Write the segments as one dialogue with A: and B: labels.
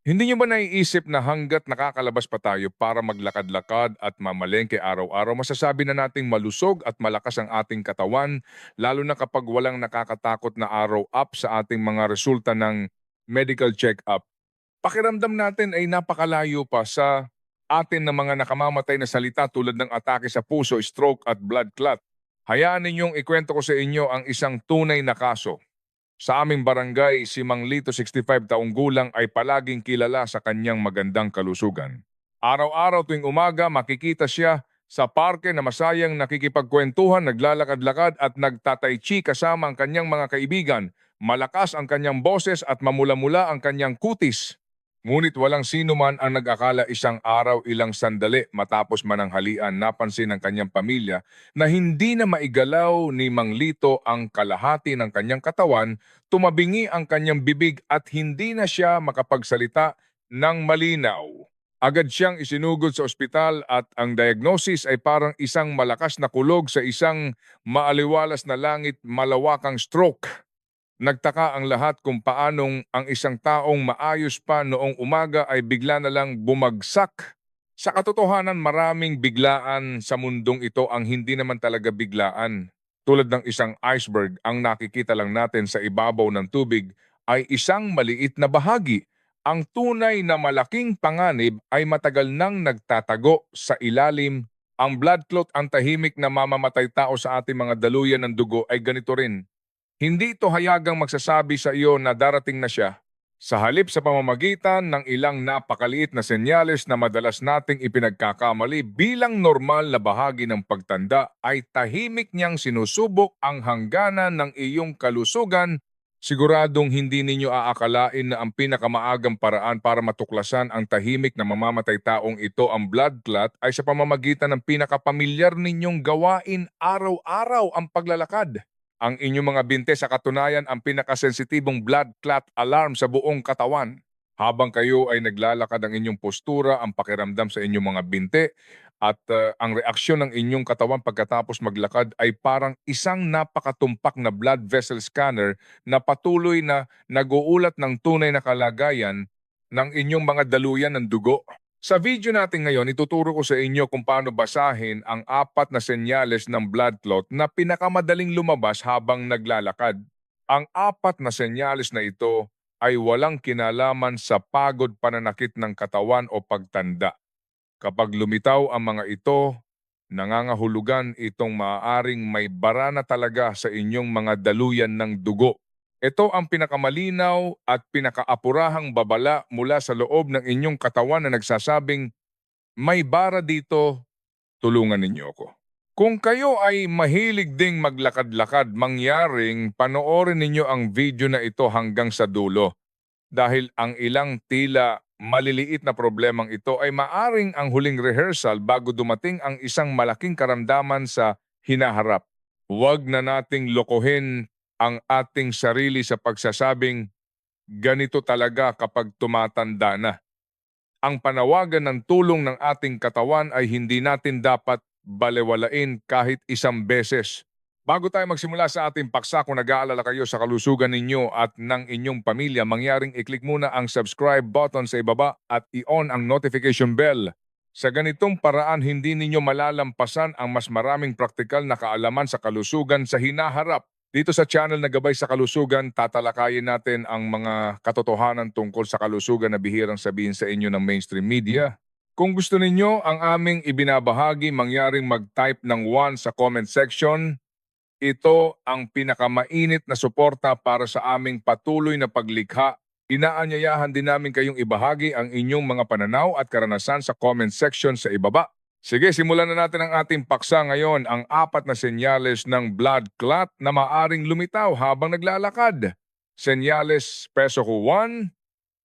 A: Hindi niyo ba naiisip na hangga't nakakalabas pa tayo para maglakad-lakad at mamalengke araw-araw, masasabi na nating malusog at malakas ang ating katawan, lalo na kapag walang nakakatakot na araw up sa ating mga resulta ng medical check-up. Pakiramdam natin ay napakalayo pa sa atin ng mga nakamamatay na salita tulad ng atake sa puso, stroke at blood clot. Hayaan ninyong ikwento ko sa inyo ang isang tunay na kaso. Sa aming barangay, si Mang Lito, 65 taong gulang, ay palaging kilala sa kanyang magandang kalusugan. Araw-araw tuwing umaga, makikita siya sa parke na masayang nakikipagkwentuhan, naglalakad-lakad at nagtatay chi kasama ang kanyang mga kaibigan. Malakas ang kanyang boses at mamula-mula ang kanyang kutis. Ngunit walang sino man ang nag-akala isang araw ilang sandali matapos mananghalian napansin ng kanyang pamilya na hindi na maigalaw ni Mang Lito ang kalahati ng kanyang katawan, tumabingi ang kanyang bibig at hindi na siya makapagsalita ng malinaw. Agad siyang isinugod sa ospital at ang diagnosis ay parang isang malakas na kulog sa isang maaliwalas na langit, malawakang stroke. Nagtaka ang lahat kung paanong ang isang taong maayos pa noong umaga ay bigla na lang bumagsak. Sa katotohanan, maraming biglaan sa mundong ito ang hindi naman talaga biglaan. Tulad ng isang iceberg, ang nakikita lang natin sa ibabaw ng tubig ay isang maliit na bahagi. Ang tunay na malaking panganib ay matagal nang nagtatago sa ilalim. Ang blood clot, ang tahimik na mamamatay tao sa ating mga daluyan ng dugo ay ganito rin. Hindi ito hayagang magsasabi sa iyo na darating na siya. Sa halip sa pamamagitan ng ilang napakaliit na senyales na madalas nating ipinagkakamali bilang normal na bahagi ng pagtanda, ay tahimik niyang sinusubok ang hangganan ng iyong kalusugan. Siguradong hindi ninyo aakalain na ang pinakamaagang paraan para matuklasan ang tahimik na mamamatay taong ito, ang blood clot, ay sa pamamagitan ng pinakapamilyar ninyong gawain araw-araw, ang paglalakad. Ang inyong mga binte sa katunayan ang pinakasensitibong blood clot alarm sa buong katawan. Habang kayo ay naglalakad, ang inyong postura, ang pakiramdam sa inyong mga binte at ang reaksyon ng inyong katawan pagkatapos maglakad ay parang isang napakatumpak na blood vessel scanner na patuloy na nag-uulat ng tunay na kalagayan ng inyong mga daluyan ng dugo. Sa video natin ngayon, ituturo ko sa inyo kung paano basahin ang 4 na senyales ng blood clot na pinakamadaling lumabas habang naglalakad. Ang 4 na senyales na ito ay walang kinalaman sa pagod, pananakit ng katawan o pagtanda. Kapag lumitaw ang mga ito, nangangahulugan itong maaaring may bara na talaga sa inyong mga daluyan ng dugo. Ito ang pinakamalinaw at pinakaapurahang babala mula sa loob ng inyong katawan na nagsasabing, may bara dito, tulungan ninyo ako. Kung kayo ay mahilig ding maglakad-lakad, mangyaring panoorin ninyo ang video na ito hanggang sa dulo. Dahil ang ilang tila maliliit na problemang ito ay maaring ang huling rehearsal bago dumating ang isang malaking karamdaman sa hinaharap. Huwag na nating lokohin ang ating sarili sa pagsasabing, ganito talaga kapag tumatanda na. Ang panawagan ng tulong ng ating katawan ay hindi natin dapat balewalain kahit isang beses. Bago tayo magsimula sa ating paksa, kung nag-aalala kayo sa kalusugan ninyo at ng inyong pamilya, mangyaring i-click muna ang subscribe button sa ibaba at i-on ang notification bell. Sa ganitong paraan, hindi ninyo malalampasan ang mas maraming praktikal na kaalaman sa kalusugan sa hinaharap. Dito sa channel na Gabay sa Kalusugan, tatalakayin natin ang mga katotohanan tungkol sa kalusugan na bihirang sabihin sa inyo ng mainstream media. Kung gusto ninyo ang aming ibinabahagi, mangyaring mag-type ng 1 sa comment section. Ito ang pinakamainit na suporta para sa aming patuloy na paglikha. Inaanyayahan din namin kayong ibahagi ang inyong mga pananaw at karanasan sa comment section sa ibaba. Sige, simulan na natin ang ating paksa ngayon, ang 4 na senyales ng blood clot na maaring lumitaw habang naglalakad. Senyales peso ko 1,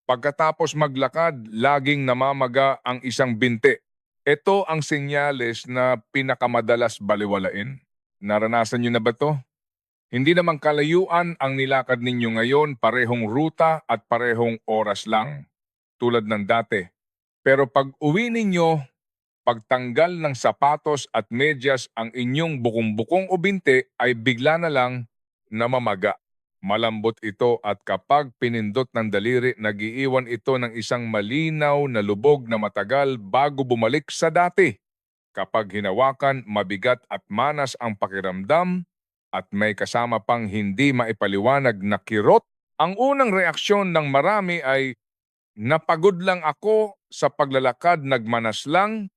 A: pagkatapos maglakad, laging namamaga ang isang binte. Ito ang senyales na pinakamadalas baliwalain. Naranasan niyo na ba to? Hindi naman kalayuan ang nilakad ninyo ngayon, parehong ruta at parehong oras lang, tulad ng dati. Pero pag uwi ninyo, pagtanggal ng sapatos at medyas, ang inyong bukong-bukong o binte ay bigla na lang namamaga. Malambot ito at kapag pinindot ng daliri, nagiiwan ito ng isang malinaw na lubog na matagal bago bumalik sa dati. Kapag hinawakan, mabigat at manas ang pakiramdam at may kasama pang hindi maipaliwanag na kirot. Ang unang reaksyon ng marami ay, napagod lang ako sa paglalakad, nagmanas lang,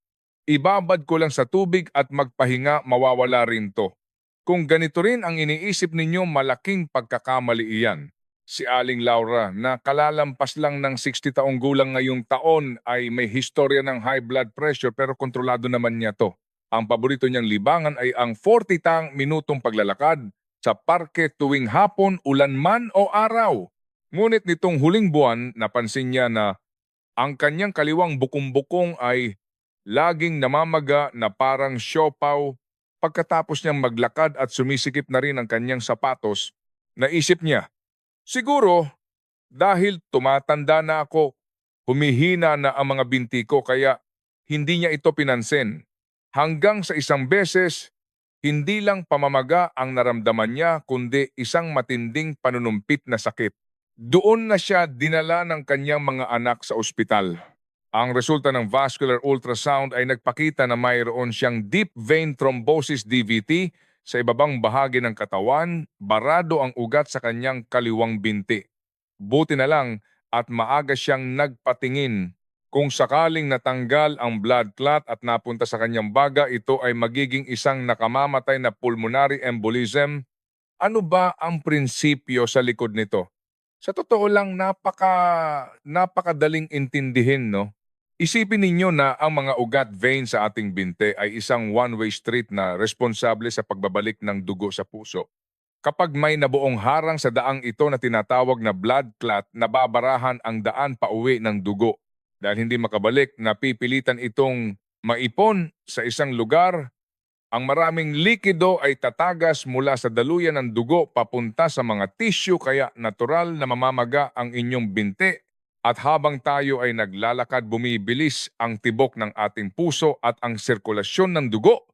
A: ibabad ko lang sa tubig at magpahinga, mawawala rin to. Kung ganito rin ang iniisip ninyo, malaking pagkakamali iyan. Si Aling Laura na kalalampas lang ng 60 taong gulang ngayong taon ay may historya ng high blood pressure pero kontrolado naman niya to. Ang paborito niyang libangan ay ang 40 minutong paglalakad sa parke tuwing hapon, ulan man o araw. Ngunit nitong huling buwan, napansin niya na ang kanyang kaliwang bukong-bukong ay laging namamaga na parang siopaw. Pagkatapos niyang maglakad at sumisikip na rin ang kanyang sapatos, naisip niya, siguro dahil tumatanda na ako, humihina na ang mga binti ko kaya hindi niya ito pinansin. Hanggang sa isang beses, hindi lang pamamaga ang naramdaman niya kundi isang matinding panunumpit na sakit. Doon na siya dinala ng kanyang mga anak sa ospital. Ang resulta ng vascular ultrasound ay nagpakita na mayroon siyang deep vein thrombosis DVT sa ibabang bahagi ng katawan, barado ang ugat sa kanyang kaliwang binti. Buti na lang at maaga siyang nagpatingin. Kung sakaling natanggal ang blood clot at napunta sa kanyang baga, ito ay magiging isang nakamamatay na pulmonary embolism. Ano ba ang prinsipyo sa likod nito? Sa totoo lang, napakadaling intindihin, no? Isipin ninyo na ang mga ugat vein sa ating binte ay isang one-way street na responsable sa pagbabalik ng dugo sa puso. Kapag may nabuong harang sa daang ito na tinatawag na blood clot, nababarahan ang daan pauwi ng dugo. Dahil hindi makabalik, napipilitan itong maipon sa isang lugar. Ang maraming likido ay tatagas mula sa daluyan ng dugo papunta sa mga tissue kaya natural na mamamaga ang inyong binte. At habang tayo ay naglalakad, bumibilis ang tibok ng ating puso at ang sirkulasyon ng dugo.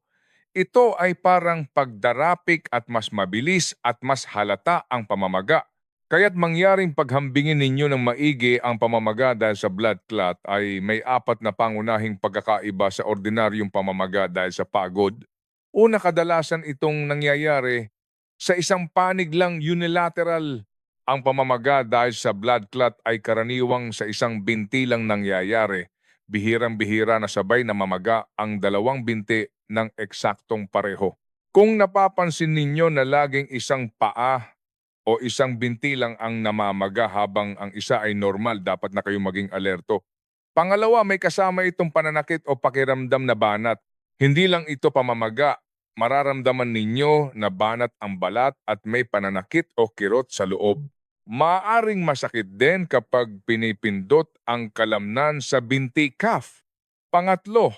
A: Ito ay parang pagdarapik at mas mabilis at mas halata ang pamamaga. Kaya't mangyaring paghambingin ninyo ng maigi ang pamamaga dahil sa blood clot ay may 4 na pangunahing pagkakaiba sa ordinaryong pamamaga dahil sa pagod. Una, kadalasan itong nangyayari sa isang panig lang, unilateral. Ang pamamaga dahil sa blood clot ay karaniwang sa isang binti lang nangyayari. Bihirang-bihira na sabay na mamaga ang dalawang binti ng eksaktong pareho. Kung napapansin ninyo na laging isang paa o isang binti lang ang namamaga habang ang isa ay normal, dapat na kayong maging alerto. Pangalawa, may kasama itong pananakit o pakiramdam na banat. Hindi lang ito pamamaga, mararamdaman ninyo na banat ang balat at may pananakit o kirot sa loob. Maaring masakit din kapag pinipindot ang kalamnan sa binti cuff. Pangatlo,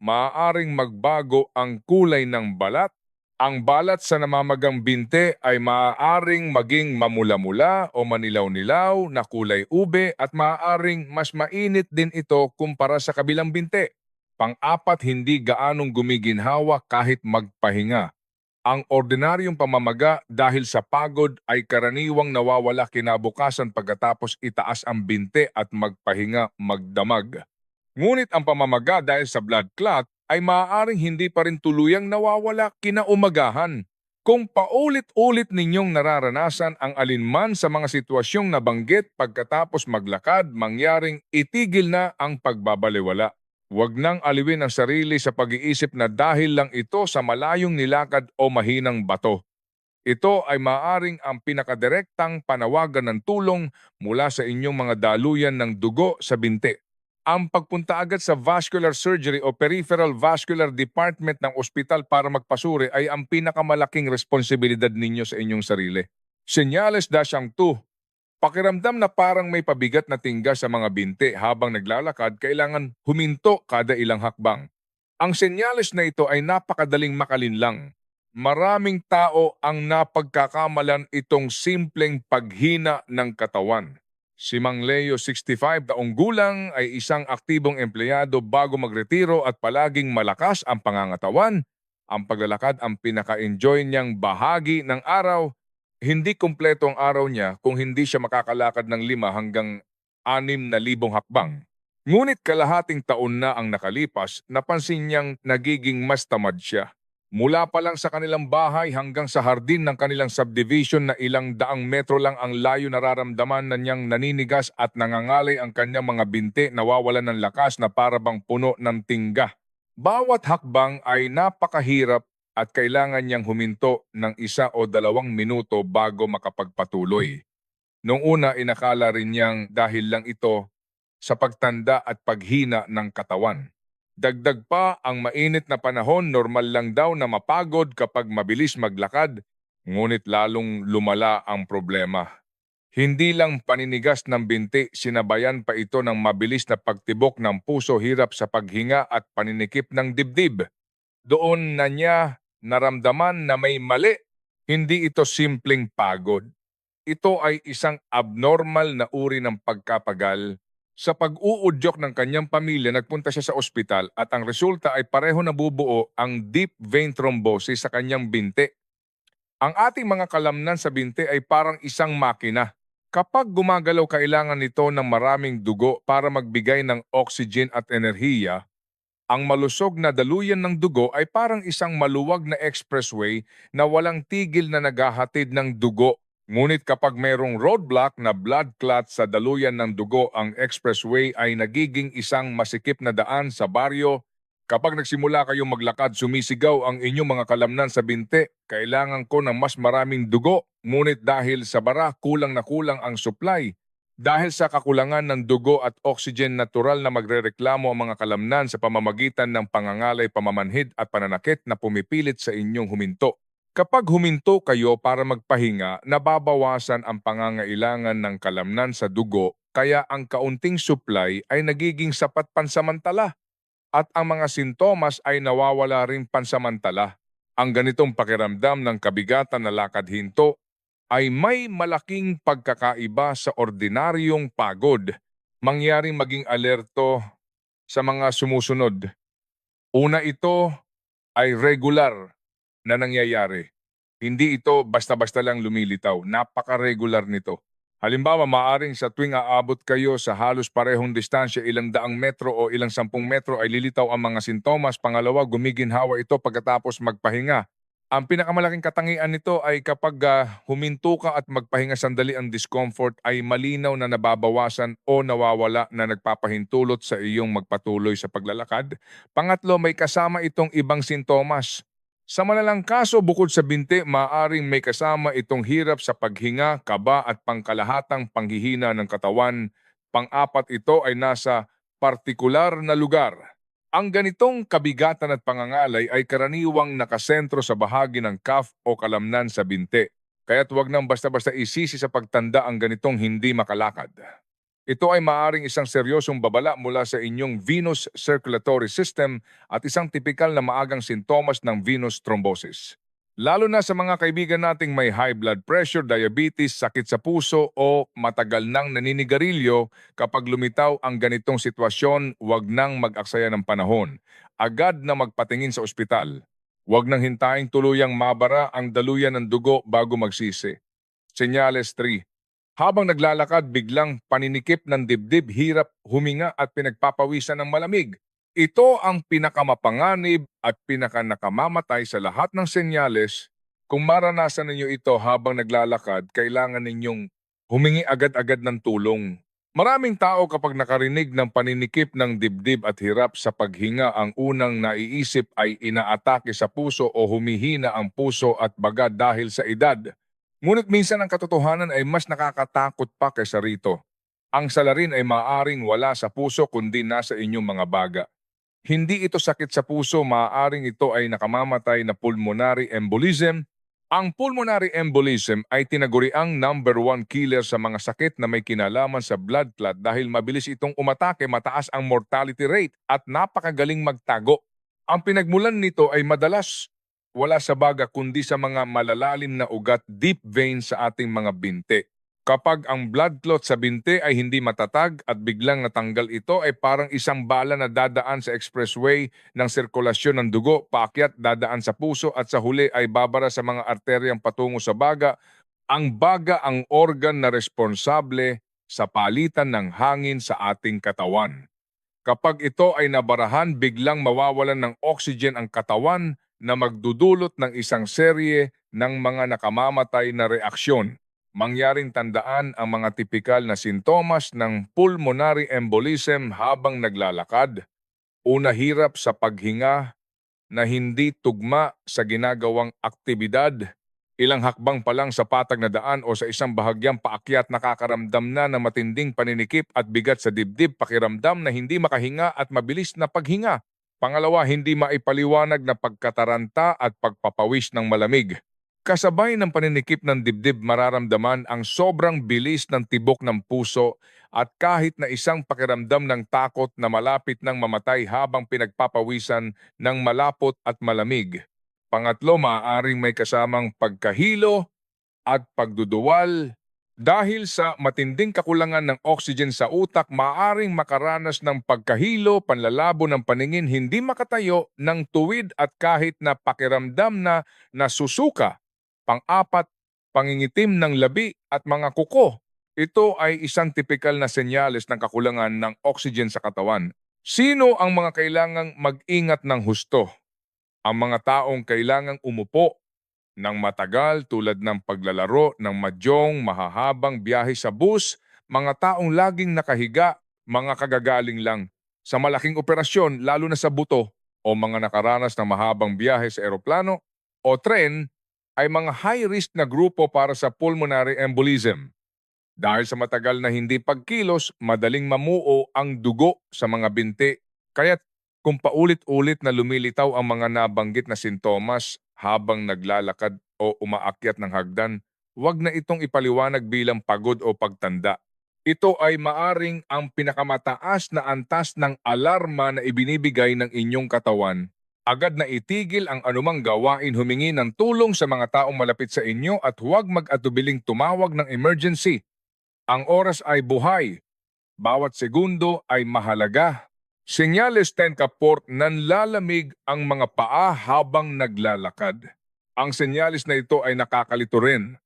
A: maaaring magbago ang kulay ng balat. Ang balat sa namamagang binte ay maaaring maging mamula-mula o manilaw-nilaw na kulay ube at maaaring mas mainit din ito kumpara sa kabilang binte. Pang-apat, hindi gaanong gumiginhawa kahit magpahinga. Ang ordinaryong pamamaga dahil sa pagod ay karaniwang nawawala kinabukasan pagkatapos itaas ang binte at magpahinga, magdamag. Ngunit ang pamamaga dahil sa blood clot ay maaaring hindi pa rin tuluyang nawawala kinaumagahan. Kung paulit-ulit ninyong nararanasan ang alinman sa mga sitwasyong nabanggit pagkatapos maglakad, mangyaring itigil na ang pagbabaliwala. Huwag nang aliwin ang sarili sa pag-iisip na dahil lang ito sa malayong nilakad o mahinang bato. Ito ay maaaring ang pinakadirektang panawagan ng tulong mula sa inyong mga daluyan ng dugo sa binti. Ang pagpunta agad sa vascular surgery o peripheral vascular department ng ospital para magpasuri ay ang pinakamalaking responsibilidad ninyo sa inyong sarili. Senyales dasyang 2. Pakiramdam na parang may pabigat na tingga sa mga binti habang naglalakad, kailangan huminto kada ilang hakbang. Ang senyales na ito ay napakadaling makalinlang. Maraming tao ang napagkakamalan itong simpleng paghina ng katawan. Si Mang Leo, 65 taong gulang, ay isang aktibong empleyado bago magretiro at palaging malakas ang pangangatawan. Ang paglalakad ang pinaka-enjoy niyang bahagi ng araw. Hindi kumpleto ang araw niya kung hindi siya makakalakad ng 5 hanggang 6,000 hakbang. Ngunit kalahating taon na ang nakalipas, napansin niyang nagiging mas tamad siya. Mula pa lang sa kanilang bahay hanggang sa hardin ng kanilang subdivision na ilang daang metro lang ang layo, nararamdaman na niyang naninigas at nangangalay ang kanyang mga binti, nawawalan ng lakas na parabang puno ng tingga. Bawat hakbang ay napakahirap at kailangan niyang huminto ng 1 o 2 minuto bago makapagpatuloy. Noong una, inakala rin niyang dahil lang ito sa pagtanda at paghina ng katawan. Dagdag pa ang mainit na panahon, normal lang daw na mapagod kapag mabilis maglakad, ngunit lalong lumala ang problema. Hindi lang paninigas ng binti, sinabayan pa ito ng mabilis na pagtibok ng puso, hirap sa paghinga at paninikip ng dibdib. Doon na niya naramdaman na may mali. Hindi ito simpleng pagod. Ito ay isang abnormal na uri ng pagkapagal. Sa pag-uudyok ng kanyang pamilya, nagpunta siya sa ospital at ang resulta ay pareho nabubuo ang deep vein thrombosis sa kanyang binti. Ang ating mga kalamnan sa binti ay parang isang makina. Kapag gumagalaw, kailangan nito ng maraming dugo para magbigay ng oxygen at enerhiya. Ang malusog na daluyan ng dugo ay parang isang maluwag na expressway na walang tigil na naghahatid ng dugo. Ngunit kapag mayroong roadblock na blood clot sa daluyan ng dugo, ang expressway ay nagiging isang masikip na daan sa baryo. Kapag nagsimula kayong maglakad, sumisigaw ang inyong mga kalamnan sa binti, "Kailangan ko ng mas maraming dugo." Ngunit dahil sa bara, kulang na kulang ang supply. Dahil sa kakulangan ng dugo at oxygen, natural na magrereklamo ang mga kalamnan sa pamamagitan ng pangangalay, pamamanhid at pananakit na pumipilit sa inyong huminto. Kapag huminto kayo para magpahinga, nababawasan ang pangangailangan ng kalamnan sa dugo, kaya ang kaunting supply ay nagiging sapat pansamantala at ang mga sintomas ay nawawala rin pansamantala. Ang ganitong pakiramdam ng kabigatan na lakad-hinto ay may malaking pagkakaiba sa ordinaryong pagod. Mangyaring maging alerto sa mga sumusunod. Una, ito ay regular na nangyayari. Hindi ito basta-basta lang lumilitaw. Napaka-regular nito. Halimbawa, maaring sa tuwing aabot kayo sa halos parehong distansya, ilang daang metro o ilang 10 metro, ay lilitaw ang mga sintomas. Pangalawa, gumiginhawa ito pagkatapos magpahinga. Ang pinakamalaking katangian nito ay kapag huminto ka at magpahinga sandali, ang discomfort ay malinaw na nababawasan o nawawala, na nagpapahintulot sa iyong magpatuloy sa paglalakad. Pangatlo, may kasama itong ibang sintomas. Sa malalang kaso, bukod sa binti, maaaring may kasama itong hirap sa paghinga, kaba at pangkalahatang panghihina ng katawan. Pang-apat, ito ay nasa partikular na lugar. Ang ganitong kabigatan at pangangalay ay karaniwang nakasentro sa bahagi ng calf o kalamnan sa binti. Kaya't huwag nang basta-basta isisi sa pagtanda ang ganitong hindi makalakad. Ito ay maaaring isang seryosong babala mula sa inyong venous circulatory system at isang tipikal na maagang sintomas ng venous thrombosis. Lalo na sa mga kaibigan nating may high blood pressure, diabetes, sakit sa puso o matagal nang naninigarilyo, kapag lumitaw ang ganitong sitwasyon, huwag nang mag-aksaya ng panahon. Agad na magpatingin sa ospital. Huwag nang hintayin tuluyang mabara ang daluyan ng dugo bago magsisi. Senyales 3. Habang naglalakad, biglang paninikip ng dibdib, hirap huminga at pinagpapawisan ng malamig. Ito ang pinakamapanganib at pinakanakamamatay sa lahat ng senyales. Kung maranasan ninyo ito habang naglalakad, kailangan ninyong humingi agad-agad ng tulong. Maraming tao kapag nakarinig ng paninikip ng dibdib at hirap sa paghinga, ang unang naiisip ay inaatake sa puso o humihina ang puso at baga dahil sa edad. Ngunit minsan ang katotohanan ay mas nakakatakot pa kaysa rito. Ang salarin ay maaaring wala sa puso kundi nasa inyong mga baga. Hindi ito sakit sa puso, maaaring ito ay nakamamatay na pulmonary embolism. Ang pulmonary embolism ay tinaguriang #1 killer sa mga sakit na may kinalaman sa blood clot dahil mabilis itong umatake, mataas ang mortality rate at napakagaling magtago. Ang pinagmulan nito ay madalas wala sa baga kundi sa mga malalalim na ugat, deep veins sa ating mga binti. Kapag ang blood clot sa binti ay hindi matatag at biglang natanggal, ito ay parang isang bala na dadaan sa expressway ng sirkulasyon ng dugo, paakyat, dadaan sa puso at sa huli ay babara sa mga arteryang patungo sa baga. Ang baga ang organ na responsable sa palitan ng hangin sa ating katawan. Kapag ito ay nabarahan, biglang mawawalan ng oxygen ang katawan na magdudulot ng isang serye ng mga nakamamatay na reaksyon. Mangyaring tandaan ang mga tipikal na sintomas ng pulmonary embolism habang naglalakad. Una, hirap sa paghinga na hindi tugma sa ginagawang aktibidad. Ilang hakbang pa lang sa patag na daan o sa isang bahagyang paakyat, nakakaramdam na ng matinding paninikip at bigat sa dibdib, pakiramdam na hindi makahinga at mabilis na paghinga. Pangalawa, hindi maipaliwanag na pagkataranta at pagpapawis ng malamig. Kasabay ng paninikip ng dibdib, mararamdaman ang sobrang bilis ng tibok ng puso at kahit na isang pakiramdam ng takot na malapit ng mamatay habang pinagpapawisan ng malapot at malamig. Pangatlo, maaaring may kasamang pagkahilo at pagduduwal. Dahil sa matinding kakulangan ng oxygen sa utak, maaaring makaranas ng pagkahilo, panlalabo ng paningin, hindi makatayo ng tuwid at kahit na pakiramdam na nasusuka. Pang-apat, pangingitim ng labi at mga kuko. Ito ay isang tipikal na senyales ng kakulangan ng oxygen sa katawan. Sino ang mga kailangang mag-ingat ng husto? Ang mga taong kailangang umupo ng matagal tulad ng paglalaro ng mahjong, mahahabang biyahe sa bus, mga taong laging nakahiga, mga kagagaling lang sa malaking operasyon lalo na sa buto, o mga nakaranas ng mahabang biyahe sa eroplano o tren ay mga high-risk na grupo para sa pulmonary embolism. Dahil sa matagal na hindi pagkilos, madaling mamuo ang dugo sa mga binti. Kaya't kung paulit-ulit na lumilitaw ang mga nabanggit na sintomas habang naglalakad o umaakyat ng hagdan, huwag na itong ipaliwanag bilang pagod o pagtanda. Ito ay maaring ang pinakamataas na antas ng alarma na ibinibigay ng inyong katawan. Agad na itigil ang anumang gawain, humingi ng tulong sa mga taong malapit sa inyo at huwag mag-atubiling tumawag ng emergency. Ang oras ay buhay. Bawat segundo ay mahalaga. Senyales 10 kapor, nanlalamig ang mga paa habang naglalakad. Ang senyalis na ito ay nakakalito rin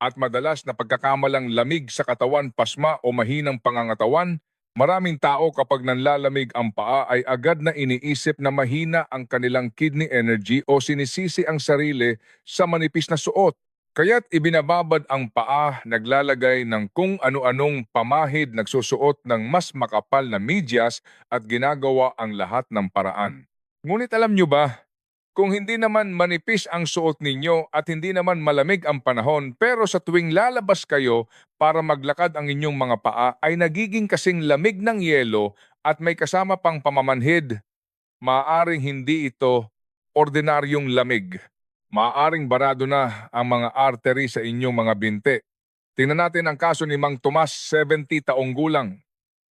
A: at madalas na pagkakamalang lamig sa katawan, pasma o mahinang pangangatawan. Maraming tao kapag nanlalamig ang paa ay agad na iniisip na mahina ang kanilang kidney energy o sinisisi ang sarili sa manipis na suot. Kaya't ibinababad ang paa, naglalagay ng kung ano-anong pamahid, nagsusuot ng mas makapal na medyas at ginagawa ang lahat ng paraan. Ngunit alam nyo ba, kung hindi naman manipis ang suot ninyo at hindi naman malamig ang panahon, pero sa tuwing lalabas kayo para maglakad ang inyong mga paa ay nagiging kasing lamig ng yelo at may kasama pang pamamanhid, maaaring hindi ito ordinaryong lamig. Maaaring barado na ang mga artery sa inyong mga binti. Tingnan natin ang kaso ni Mang Tomas, 70 taong gulang.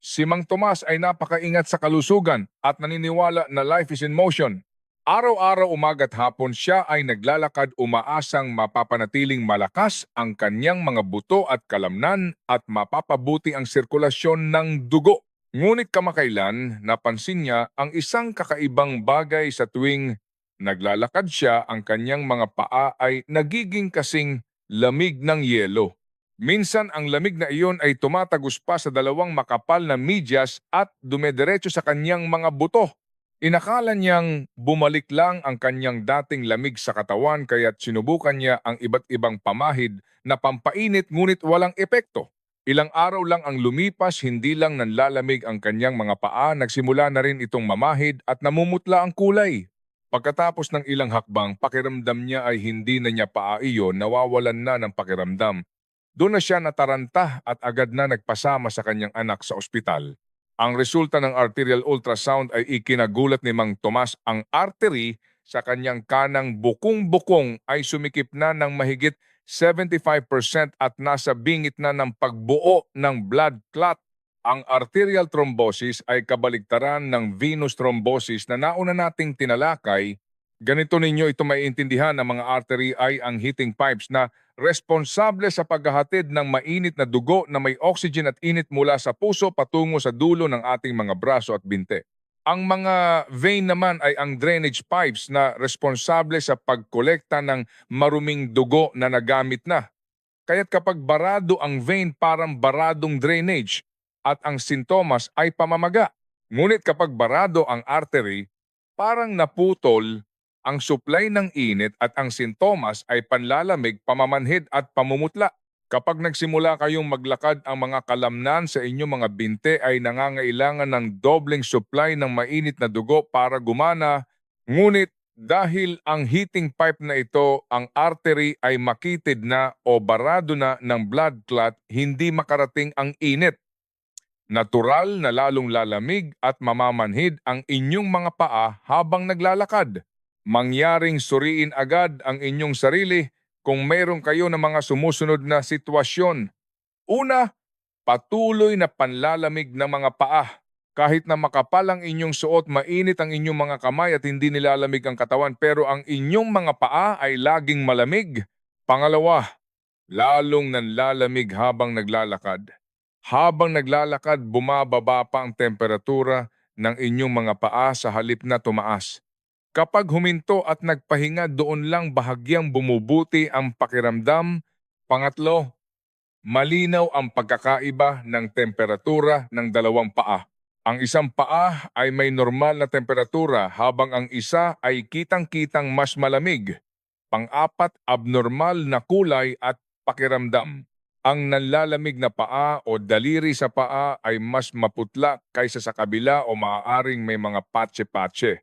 A: Si Mang Tomas ay napakaingat sa kalusugan at naniniwala na life is in motion. Araw-araw, umaga't hapon, siya ay naglalakad, umaasang mapapanatiling malakas ang kanyang mga buto at kalamnan at mapapabuti ang sirkulasyon ng dugo. Ngunit kamakailan, napansin niya ang isang kakaibang bagay sa tuwing naglalakad siya, ang kanyang mga paa ay nagiging kasing lamig ng yelo. Minsan ang lamig na iyon ay tumatagos pa sa dalawang makapal na medyas at dumediretso sa kanyang mga buto. Inakala niyang bumalik lang ang kanyang dating lamig sa katawan, kaya't sinubukan niya ang iba't ibang pamahid na pampainit, ngunit walang epekto. Ilang araw lang ang lumipas, hindi lang nanlalamig ang kanyang mga paa, nagsimula na rin itong mamahid at namumutla ang kulay. Pagkatapos ng ilang hakbang, pakiramdam niya ay hindi na niya paa iyon, nawawalan na ng pakiramdam. Doon na siya nataranta at agad na nagpasama sa kanyang anak sa ospital. Ang resulta ng arterial ultrasound ay ikinagulat ni Mang Tomas. Ang artery sa kanyang kanang bukong-bukong ay sumikip na ng mahigit 75% at nasa bingit na ng pagbuo ng blood clot. Ang arterial thrombosis ay kabaligtaran ng venous thrombosis na nauna nating tinalakay. Ganito ninyo ito maiintindihan, ng mga artery ay ang heating pipes na responsable sa paghahatid ng mainit na dugo na may oxygen at init mula sa puso patungo sa dulo ng ating mga braso at binte. Ang mga vein naman ay ang drainage pipes na responsable sa pagkolekta ng maruming dugo na nagamit na. Kaya't kapag barado ang vein, parang baradong drainage at ang sintomas ay pamamaga. Ngunit kapag barado ang artery, parang naputol ang supply ng init at ang sintomas ay panlalamig, pamamanhid at pamumutla. Kapag nagsimula kayong maglakad, ang mga kalamnan sa inyong mga binte ay nangangailangan ng dobleng supply ng mainit na dugo para gumana. Ngunit dahil ang heating pipe na ito, ang artery ay makitid na o barado na ng blood clot, hindi makarating ang init. Natural na lalong lalamig at mamamanhid ang inyong mga paa habang naglalakad. Mangyaring suriin agad ang inyong sarili kung mayroon kayo ng mga sumusunod na sitwasyon. Una, patuloy na panlalamig ng mga paa. Kahit na makapal ang inyong suot, mainit ang inyong mga kamay at hindi nilalamig ang katawan, pero ang inyong mga paa ay laging malamig. Pangalawa, lalong nanlalamig habang naglalakad. Habang naglalakad, bumababa pa ang temperatura ng inyong mga paa sa halip na tumaas. Kapag huminto at nagpahinga, doon lang bahagyang bumubuti ang pakiramdam. Pangatlo, malinaw ang pagkakaiba ng temperatura ng dalawang paa. Ang isang paa ay may normal na temperatura habang ang isa ay kitang-kitang mas malamig. Pang-apat, abnormal na kulay at pakiramdam. Ang nanlalamig na paa o daliri sa paa ay mas maputla kaysa sa kabila o maaaring may mga patse-patse.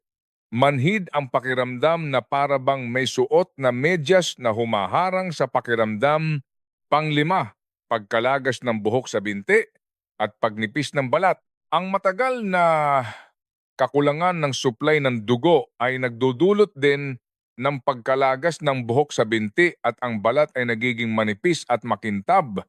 A: Manhid ang pakiramdam na parabang may suot na medyas na humaharang sa pakiramdam. Panglima, pagkalagas ng buhok sa binti at pagnipis ng balat. Ang matagal na kakulangan ng supply ng dugo ay nagdudulot din ng pagkalagas ng buhok sa binti at ang balat ay nagiging manipis at makintab.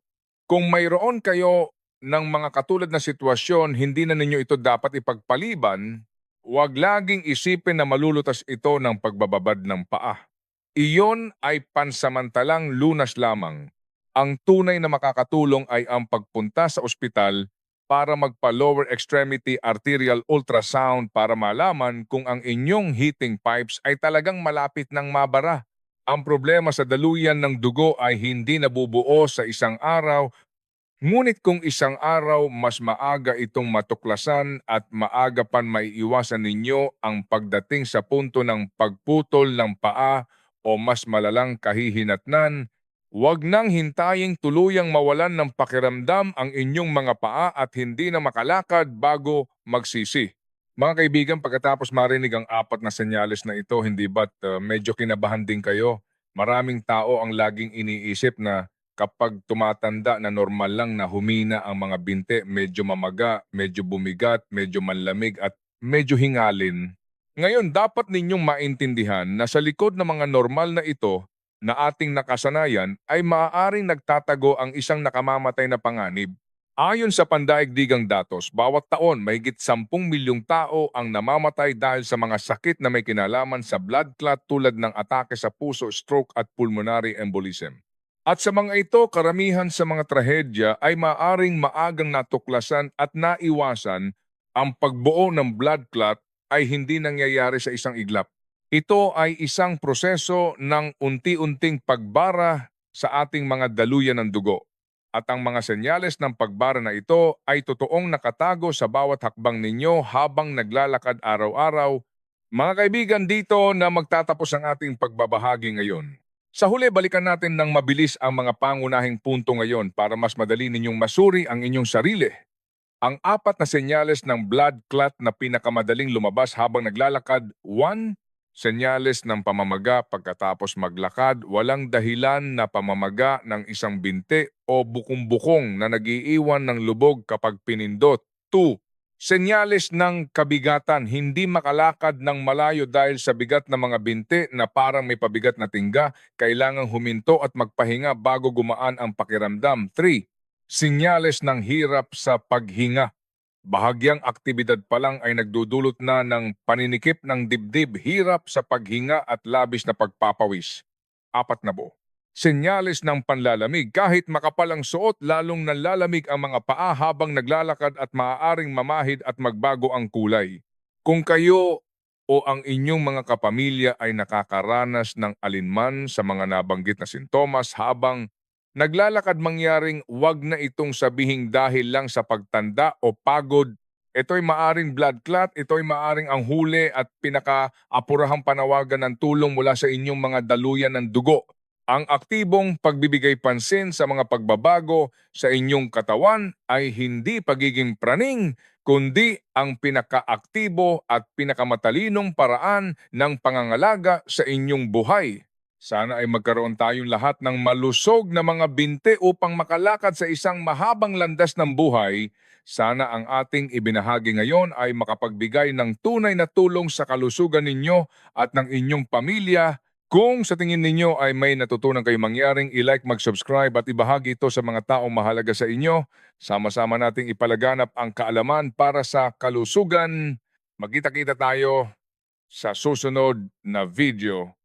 A: Kung mayroon kayo ng mga katulad na sitwasyon, hindi na ninyo ito dapat ipagpaliban. Huwag laging isipin na malulutas ito ng pagbababad ng paa. Iyon ay pansamantalang lunas lamang. Ang tunay na makakatulong ay ang pagpunta sa ospital para magpa-lower extremity arterial ultrasound para malaman kung ang inyong heating pipes ay talagang malapit ng mabara. Ang problema sa daluyan ng dugo ay hindi nabubuo sa isang araw. Ngunit kung isang araw mas maaga itong matuklasan at maaga pan maiiwasan ninyo ang pagdating sa punto ng pagputol ng paa o mas malalang kahihinatnan, huwag nang hintaying tuluyang mawalan ng pakiramdam ang inyong mga paa at hindi na makalakad bago magsisi. Mga kaibigan, pagkatapos marinig ang apat na senyales na ito, hindi ba't medyo kinabahan din kayo? Maraming tao ang laging iniisip na kapag tumatanda na normal lang na humina ang mga binte, medyo mamaga, medyo bumigat, medyo manlamig at medyo hingalin. Ngayon, dapat ninyong maintindihan na sa likod ng mga normal na ito na ating nakasanayan ay maaaring nagtatago ang isang nakamamatay na panganib. Ayon sa pandaigdigang datos, bawat taon mahigit 10 milyong tao ang namamatay dahil sa mga sakit na may kinalaman sa blood clot tulad ng atake sa puso, stroke at pulmonary embolism. At sa mga ito, karamihan sa mga trahedya ay maaring maagang natuklasan at naiwasan. Ang pagbuo ng blood clot ay hindi nangyayari sa isang iglap. Ito ay isang proseso ng unti-unting pagbara sa ating mga daluyan ng dugo. At ang mga senyales ng pagbara na ito ay totoong nakatago sa bawat hakbang ninyo habang naglalakad araw-araw. Mga kaibigan, dito na magtatapos ang ating pagbabahagi ngayon. Sa huli, balikan natin ng mabilis ang mga pangunahing punto ngayon para mas madali ninyong masuri ang inyong sarili. Ang apat na senyales ng blood clot na pinakamadaling lumabas habang naglalakad. 1. Senyales ng pamamaga pagkatapos maglakad, walang dahilan na pamamaga ng isang binti o bukong-bukong na nagiiwan ng lubog kapag pinindot. 2. Senyales ng kabigatan, hindi makalakad ng malayo dahil sa bigat ng mga binti na parang may pabigat na tingga, kailangang huminto at magpahinga bago gumaan ang pakiramdam. 3. Senyales ng hirap sa paghinga. Bahagyang aktibidad pa lang ay nagdudulot na ng paninikip ng dibdib, hirap sa paghinga at labis na pagpapawis. 4. Senyales ng panlalamig. Kahit makapal ang suot, lalong nanlalamig ang mga paa habang naglalakad at maaaring mamahid at magbago ang kulay. Kung kayo o ang inyong mga kapamilya ay nakakaranas ng alinman sa mga nabanggit na sintomas habang Naglalakad mangyaring wag na itong sabihing dahil lang sa pagtanda o pagod. Ito'y maaring blood clot, ito'y maaring ang huli at pinaka-apurahang panawagan ng tulong mula sa inyong mga daluyan ng dugo. Ang aktibong pagbibigay pansin sa mga pagbabago sa inyong katawan ay hindi pagiging praning, kundi ang pinakaaktibo at pinakamatalinong paraan ng pangangalaga sa inyong buhay. Sana ay magkaroon tayong lahat ng malusog na mga binte upang makalakad sa isang mahabang landas ng buhay. Sana ang ating ibinahagi ngayon ay makapagbigay ng tunay na tulong sa kalusugan ninyo at ng inyong pamilya. Kung sa tingin ninyo ay may natutunan kayo mangyaring, i-like, mag-subscribe at ibahagi ito sa mga taong mahalaga sa inyo. Sama-sama nating ipalaganap ang kaalaman para sa kalusugan. Magkita-kita tayo sa susunod na video.